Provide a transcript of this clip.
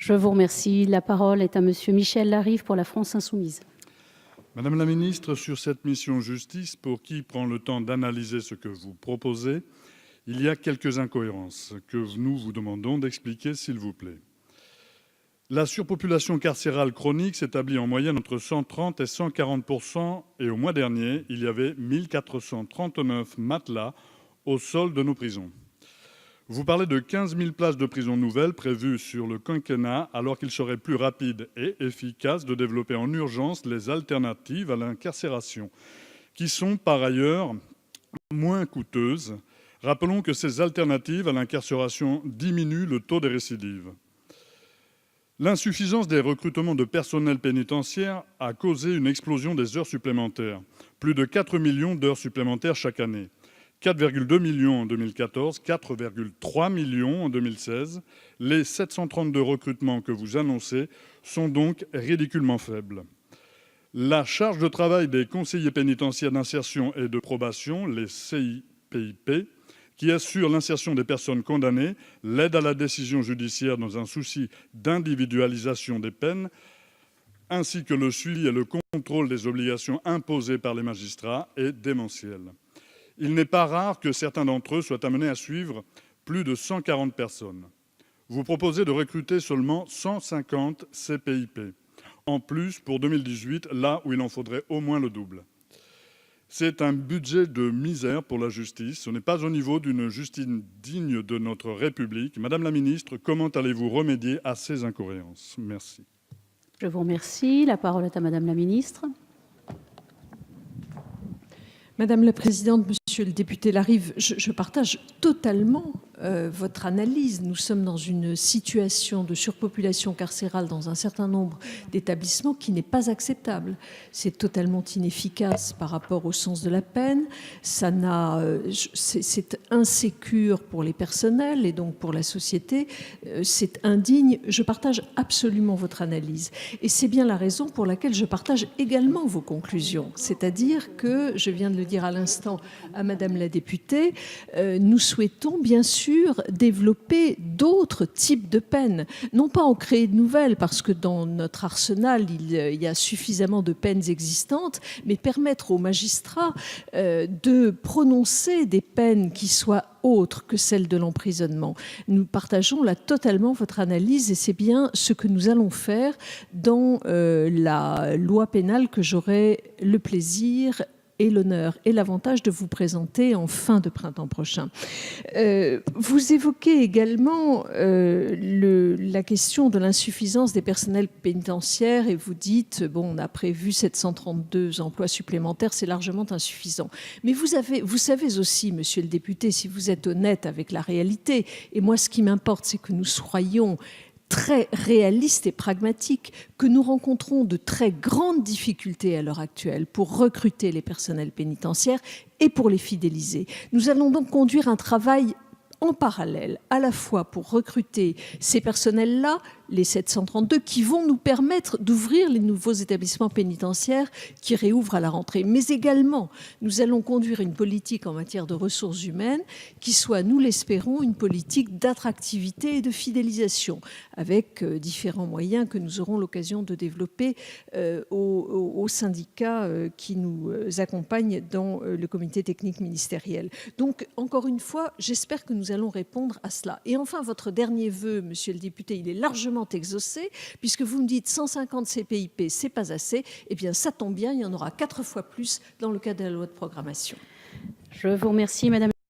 Je vous remercie. La parole est à Monsieur Michel Larive pour la France insoumise. Madame la ministre, sur cette mission justice, pour qui prend le temps d'analyser ce que vous proposez, il y a quelques incohérences que nous vous demandons d'expliquer, s'il vous plaît. La surpopulation carcérale chronique s'établit en moyenne entre 130 et 140 % et au mois dernier, il y avait 1439 matelas au sol de nos prisons. Vous parlez de 15 000 places de prison nouvelles prévues sur le quinquennat, alors qu'il serait plus rapide et efficace de développer en urgence les alternatives à l'incarcération, qui sont par ailleurs moins coûteuses. Rappelons que ces alternatives à l'incarcération diminuent le taux des récidives. L'insuffisance des recrutements de personnel pénitentiaire a causé une explosion des heures supplémentaires. Plus de 4 millions d'heures supplémentaires chaque année. 4,2 millions en 2014, 4,3 millions en 2016. Les 732 recrutements que vous annoncez sont donc ridiculement faibles. La charge de travail des conseillers pénitentiaires d'insertion et de probation, les CIPIP, qui assurent l'insertion des personnes condamnées, l'aide à la décision judiciaire dans un souci d'individualisation des peines, ainsi que le suivi et le contrôle des obligations imposées par les magistrats, est démentiel. Il n'est pas rare que certains d'entre eux soient amenés à suivre plus de 140 personnes. Vous proposez de recruter seulement 150 CPIP, en plus pour 2018, là où il en faudrait au moins le double. C'est un budget de misère pour la justice. Ce n'est pas au niveau d'une justice digne de notre République. Madame la ministre, comment allez-vous remédier à ces incohérences? Merci. Je vous remercie. La parole est à Madame la ministre. Madame la présidente, monsieur le député Larive, je partage totalement votre analyse. Nous sommes dans une situation de surpopulation carcérale dans un certain nombre d'établissements qui n'est pas acceptable. C'est totalement inefficace par rapport au sens de la peine. C'est insécure pour les personnels et donc pour la société. C'est indigne. Je partage absolument votre analyse. Et c'est bien la raison pour laquelle je partage également vos conclusions. C'est-à-dire que, je viens de le dire à l'instant à Madame la députée, nous souhaitons bien sûr développer d'autres types de peines, non pas en créer de nouvelles, parce que dans notre arsenal, il y a suffisamment de peines existantes, mais permettre aux magistrats de prononcer des peines qui soient autres que celles de l'emprisonnement. Nous partageons là totalement votre analyse et c'est bien ce que nous allons faire dans la loi pénale que j'aurai le plaisir et l'honneur et l'avantage de vous présenter en fin de printemps prochain. Vous évoquez également la question de l'insuffisance des personnels pénitentiaires et vous dites, bon, on a prévu 732 emplois supplémentaires, c'est largement insuffisant. Mais vous savez aussi, monsieur le député, si vous êtes honnête avec la réalité, et moi ce qui m'importe, c'est que nous soyons très réaliste et pragmatique, que nous rencontrons de très grandes difficultés à l'heure actuelle pour recruter les personnels pénitentiaires et pour les fidéliser. Nous allons donc conduire un travail en parallèle, à la fois pour recruter ces personnels-là, les 732, qui vont nous permettre d'ouvrir les nouveaux établissements pénitentiaires qui réouvrent à la rentrée. Mais également, nous allons conduire une politique en matière de ressources humaines qui soit, nous l'espérons, une politique d'attractivité et de fidélisation, avec différents moyens que nous aurons l'occasion de développer aux syndicats qui nous accompagnent dans le comité technique ministériel. Donc, encore une fois, j'espère que nous allons répondre à cela. Et enfin, votre dernier vœu, monsieur le député, il est largement exaucé, puisque vous me dites 150 CPIP, c'est pas assez. Eh bien, ça tombe bien, il y en aura 4 fois plus dans le cadre de la loi de programmation. Je vous remercie, Madame.